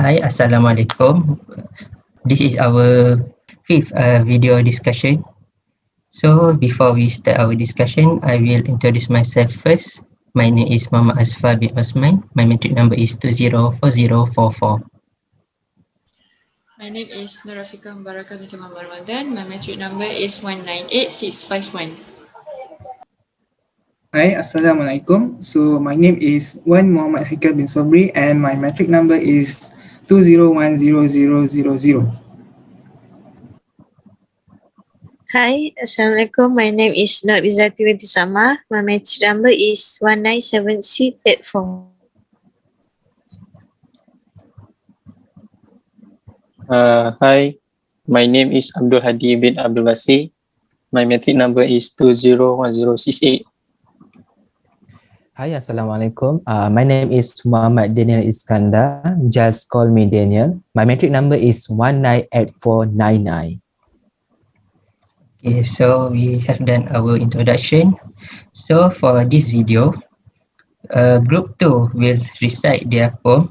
Hi, Assalamualaikum. This is our fifth video discussion. So before we start our discussion, I will introduce myself first. My name is Muhammad Asfar bin Osman. My metric number is 204044. My name is Nurafika Mubarakah binti Muhammad Ramadan. My metric number is 198651. Hi, Assalamualaikum. So my name is Wan Muhammad Haikal bin Sobri and my metric number is 2010000. Hi, Assalamualaikum. My name is Nur Izzati binti Sama. My metric number is 197684. Hi, my name is Abdul Hadi bin Abdul Wasi. My metric number is 201068. Hi, Assalamualaikum. My name is Muhammad Daniel Iskandar. Just call me Daniel. My metric number is 198499. Okay, so we have done our introduction. So for this video, group 2 will recite their poem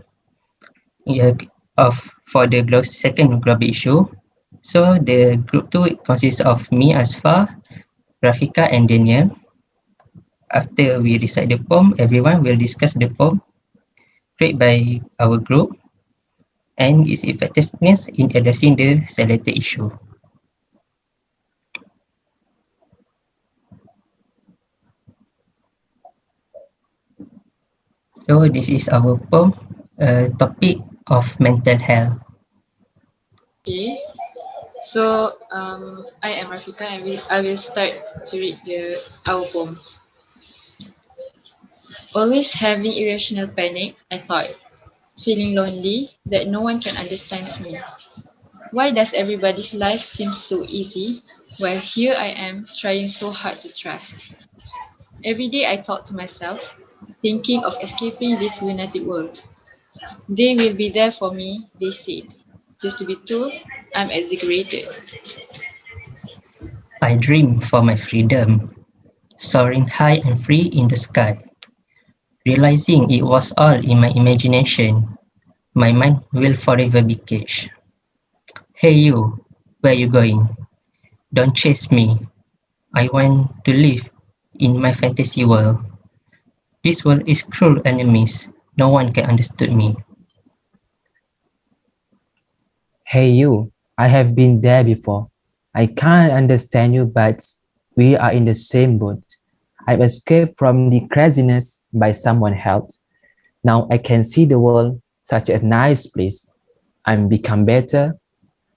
for the second global issue. So the group 2 consists of me, Asfar, Rafika and Daniel. After we recite the poem, everyone will discuss the poem created by our group and its effectiveness in addressing the selected issue. So this is our poem, topic of mental health. Okay. So I am Rafika and I will start to read our poems. Always having irrational panic, I thought. Feeling lonely, that no one can understand me. Why does everybody's life seem so easy, while here I am trying so hard to trust? Every day I talk to myself, thinking of escaping this lunatic world. They will be there for me, they said. Just to be told, I'm exaggerated. I dream for my freedom, soaring high and free in the sky. Realizing it was all in my imagination, my mind will forever be caged. Hey you, where you going? Don't chase me. I want to live in my fantasy world. This world is cruel enemies. No one can understand me. Hey you, I have been there before. I can't understand you, but we are in the same boat. I've escaped from the craziness by someone else. Now I can see the world such a nice place. I'm become better,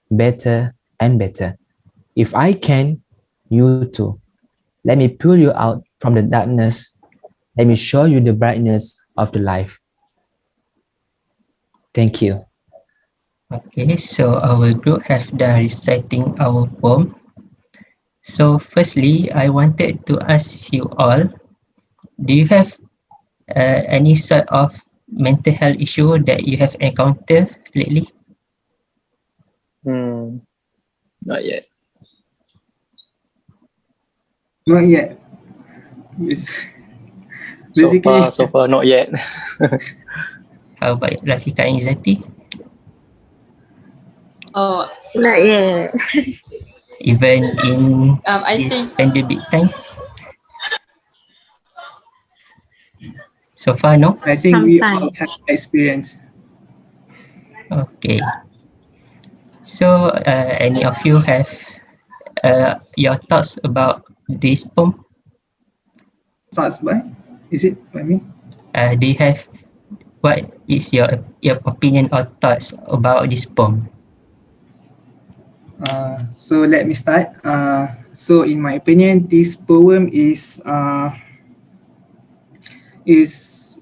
better, and better. If I can, you too. Let me pull you out from the darkness. Let me show you the brightness of the life. Thank you. Okay, so our group have done reciting our poem. So firstly, I wanted to ask you all, do you have any sort of mental health issue that you have encountered lately? Not yet. Not yet. Basically, So far, not yet. How about Rafika and Izzati? Oh, Not yet. Even in I this think pandemic time? So far, no? I think we all have Sometimes. experience. Okay. So, any of you have your thoughts about this poem? Thoughts by? Is it by me? Do you have, what is your opinion or thoughts about this poem? So let me start. So in my opinion, this poem is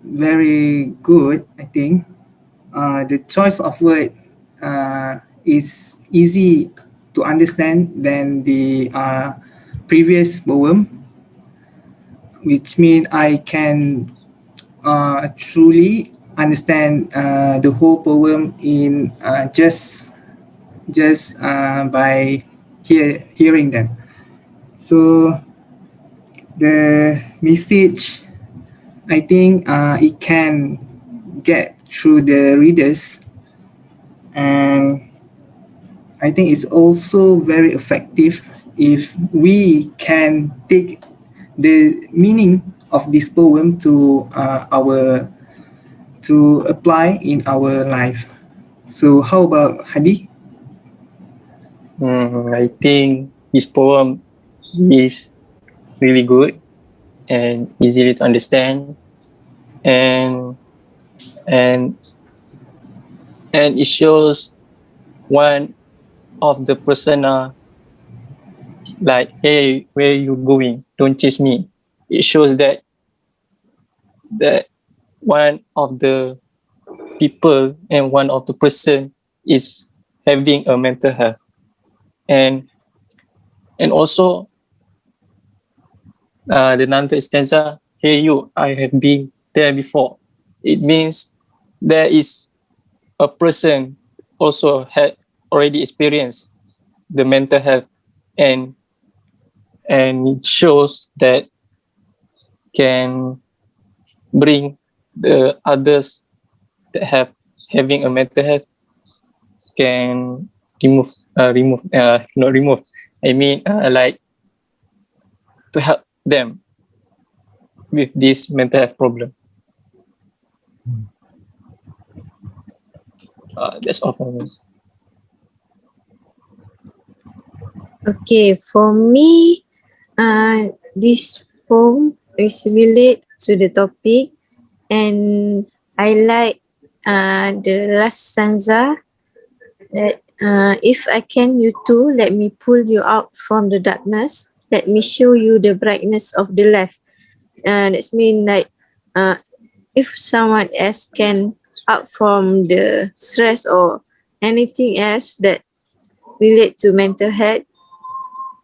very good. I think the choice of word is easy to understand than the previous poem, which means I can truly understand the whole poem in just by hearing them. So the message, I think it can get through the readers And I think it's also very effective if we can take the meaning of this poem to our to apply in our life. So how about Hadi? I think this poem is really good and easily to understand, and and and it shows one of the persona, like, hey, where you going, don't chase me. It shows that one of the people and one of the person is having a mental health. And and also, the another stanza, hey you, I have been there before. It means there is a person also had already experienced the mental health, and it shows that can bring the others that have having a mental health, can not remove, I mean, like, to help them with this mental health problem. That's all for me. Okay, for me, this poem is related to the topic, and I like the last stanza that if I can, you too, let me pull you out from the darkness. Let me show you the brightness of the life. That's mean like uh, if someone else can out from the stress or anything else that relate to mental health,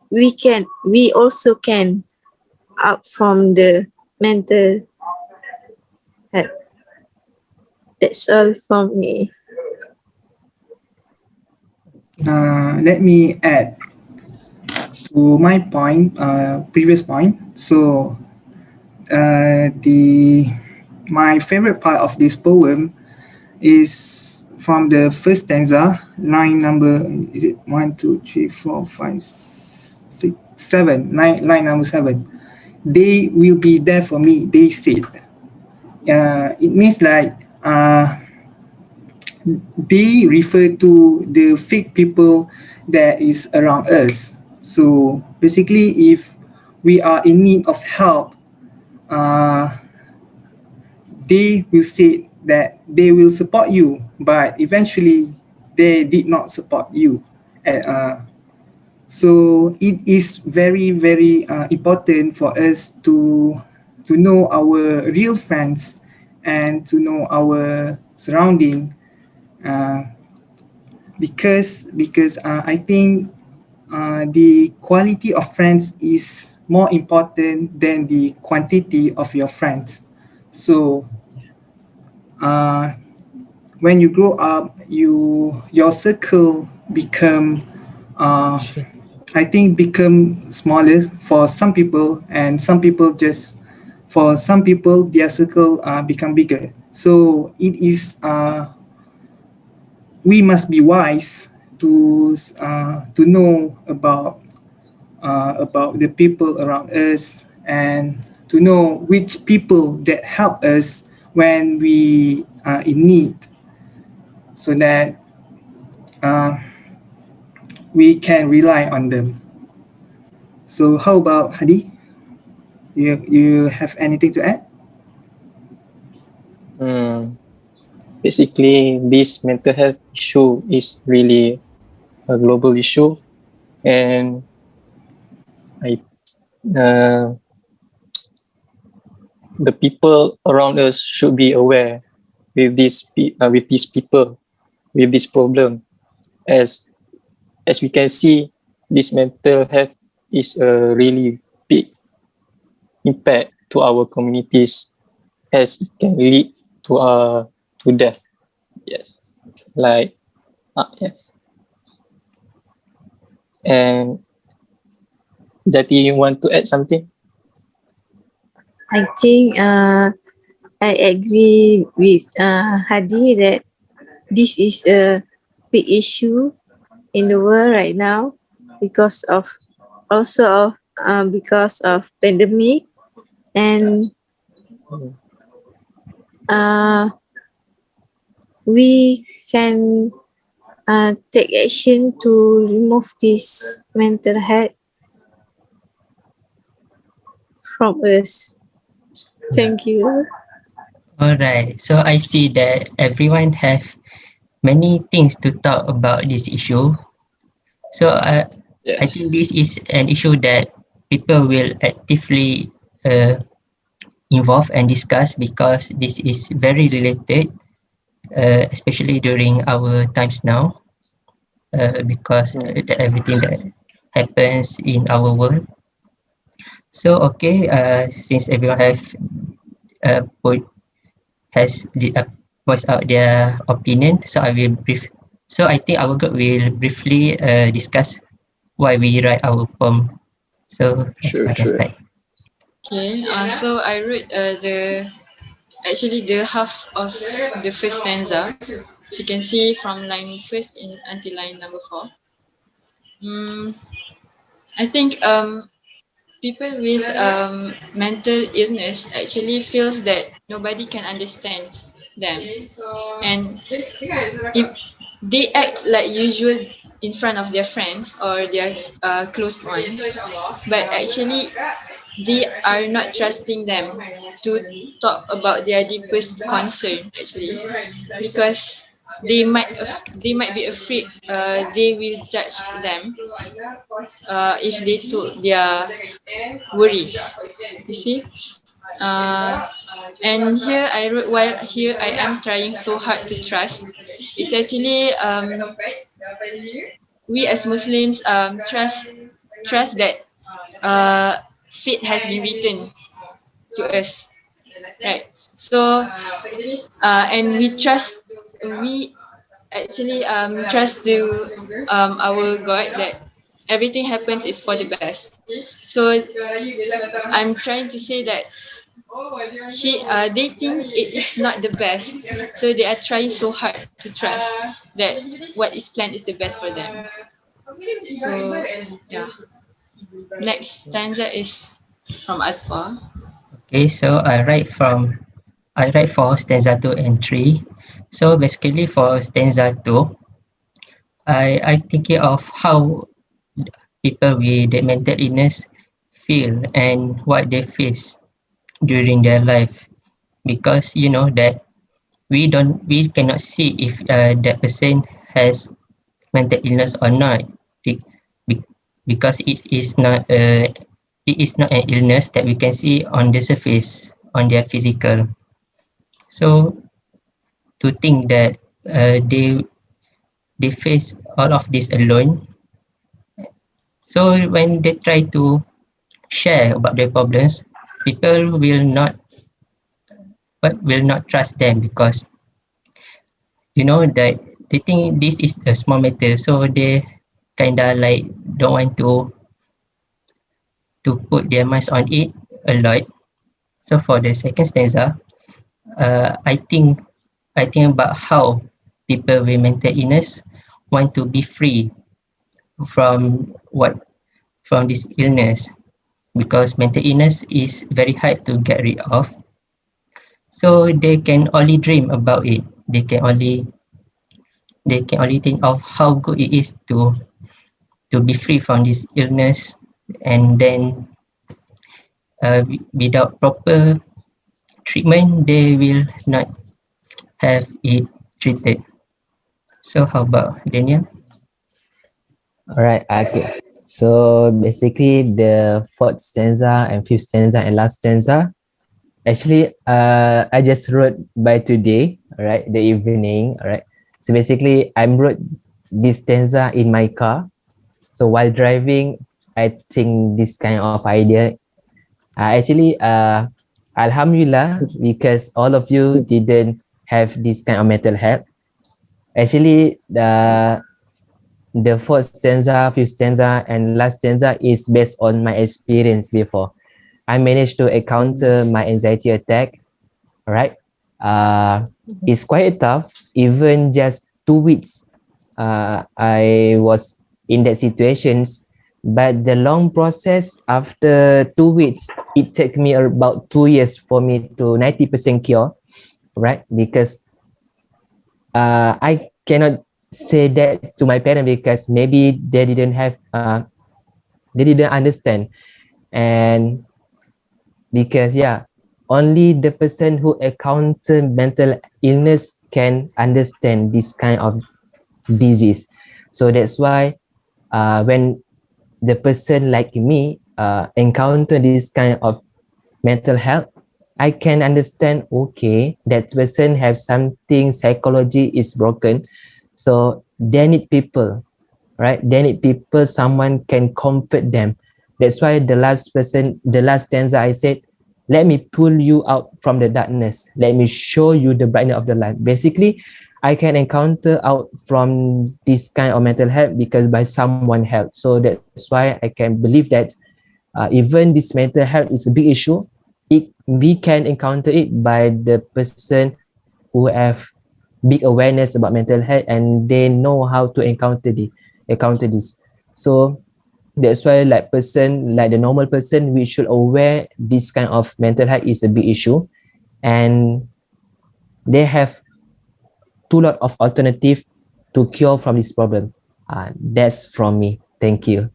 we also can out from the mental health. That's all from me. Let me add to my point, previous point. So the my favorite part of this poem is from the first stanza, line number, is it 1, 2, 3, 4, 5, 6, 7, line number 7. They will be there for me, they said. It means like they refer to the fake people that is around us. So basically, if we are in need of help, uh, they will say that they will support you, but eventually they did not support you. So it is very, very important for us to know our real friends and to know our surrounding, uh, because I think the quality of friends is more important than the quantity of your friends. So uh, when you grow up, your circle become, uh, I think, become smaller for some people, and some people just, for some people their circle become bigger. So it is we must be wise to know about the people around us, and to know which people that help us when we are in need, so that uh, we can rely on them. So how about Hadi? You have anything to add? Hmm. Basically, this mental health issue is really a global issue, and I uh, the people around us should be aware with with these people with this problem, as we can see, this mental health is a really big impact to our communities, as it can lead to death. Yes, like, yes. And Zati, you want to add something? I think I agree with Hadi that this is a big issue in the world right now because of because of pandemic, and uh, we can take action to remove this mental health from us. Thank you. Alright, so I see that everyone have many things to talk about this issue. So I Yes. think this is an issue that people will actively uh, involve and discuss because this is very related, especially during our times now, because everything that happens in our world. So okay, since everyone have put has voiced out their opinion, so I will brief. So I think our group will briefly discuss why we write our poem. So Sure, I can sure. start. Okay, so I wrote the half of the first stanza. You can see from line first until line number 4. Mm, I think people with mental illness actually feels that nobody can understand them, and if they act like usual in front of their friends or their close ones, but actually they are not trusting them to talk about their deepest concern actually, because they might be afraid they will judge them if they told their worries, you see. And here I wrote, while here I am trying so hard to trust, it's actually we as Muslims trust that uh, fate has been written to us, right? So and we actually trust to our God that everything happens is for the best. So I'm trying to say that they think it is not the best, so they are trying so hard to trust that what is planned is the best for them. So yeah, next stanza is from Asfa. Okay, so I write for stanza 2 and 3. So basically for stanza 2, I'm thinking of how people with the mental illness feel and what they face during their life, because you know that we cannot see if that person has mental illness or not, be- be- because it is not an illness that we can see on the surface on their physical. So to think that they face all of this alone, so when they try to share about their problems, people will not trust them because you know that they think this is a small matter, so they kinda like don't want to put their minds on it a lot. So for the second stanza, I think about how people with mental illness want to be free from this illness, because mental illness is very hard to get rid of. So they can only dream about it. They can only think of how good it is to be free from this illness, and then without proper treatment, they will not have it treated. So how about Daniel? All right, okay. So basically, the fourth stanza and fifth stanza and last stanza, actually, I just wrote by today, all right, the evening, all right. So basically, I wrote this stanza in my car. So while driving, I think this kind of idea. Actually, Alhamdulillah, because all of you didn't have this kind of mental health. Actually, the fourth stanza, fifth stanza, and last stanza is based on my experience before. I managed to encounter my anxiety attack, right? It's quite tough, even just 2 weeks I was in that situations, but the long process after 2 weeks, it took me about 2 years for me to 90% cure, right? Because I cannot say that to my parents because maybe they didn't understand. And because yeah, only the person who encounter mental illness can understand this kind of disease. So that's why when the person like me encounter this kind of mental health, I can understand, okay, that person have something psychology is broken, so they need people, right? They need people, someone can comfort them. That's why the last stanza I said, let me pull you out from the darkness, let me show you the brightness of the light. Basically, I can encounter out from this kind of mental health because by someone help. So that's why I can believe that even this mental health is a big issue, we can encounter it by the person who have big awareness about mental health and they know how to encounter this. So that's why like person, like the normal person, we should aware this kind of mental health is a big issue, and they have too lot of alternative to cure from this problem. That's from me. Thank you.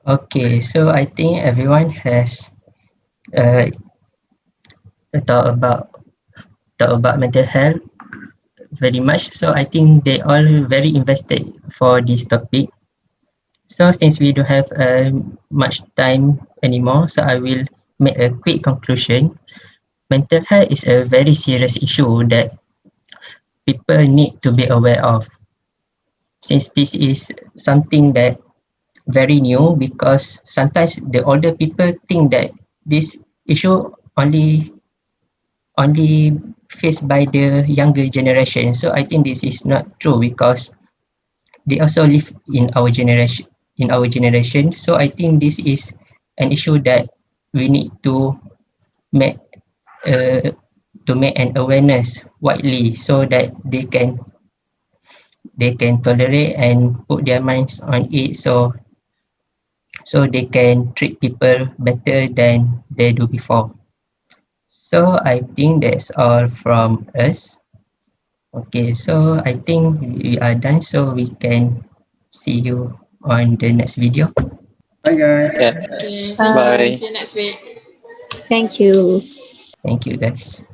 Okay, so I think everyone has uh, thought about mental health very much. So I think they all very invested for this topic. So since we don't have much time anymore, so I will make a quick conclusion. Mental health is a very serious issue that people need to be aware of. Since this is something that very new, because sometimes the older people think that this issue only faced by the younger generation. So I think this is not true because they also live in our generation. So I think this is an issue that we need make uh, to make an awareness widely so that they can tolerate and put their minds on it, so they can treat people better than they do before. So I think that's all from us. Okay, so I think we are done, so we can see you on the next video. Bye, guys. Yeah. Okay, thank you. Bye. Bye. See you next week. Thank you. Thank you guys.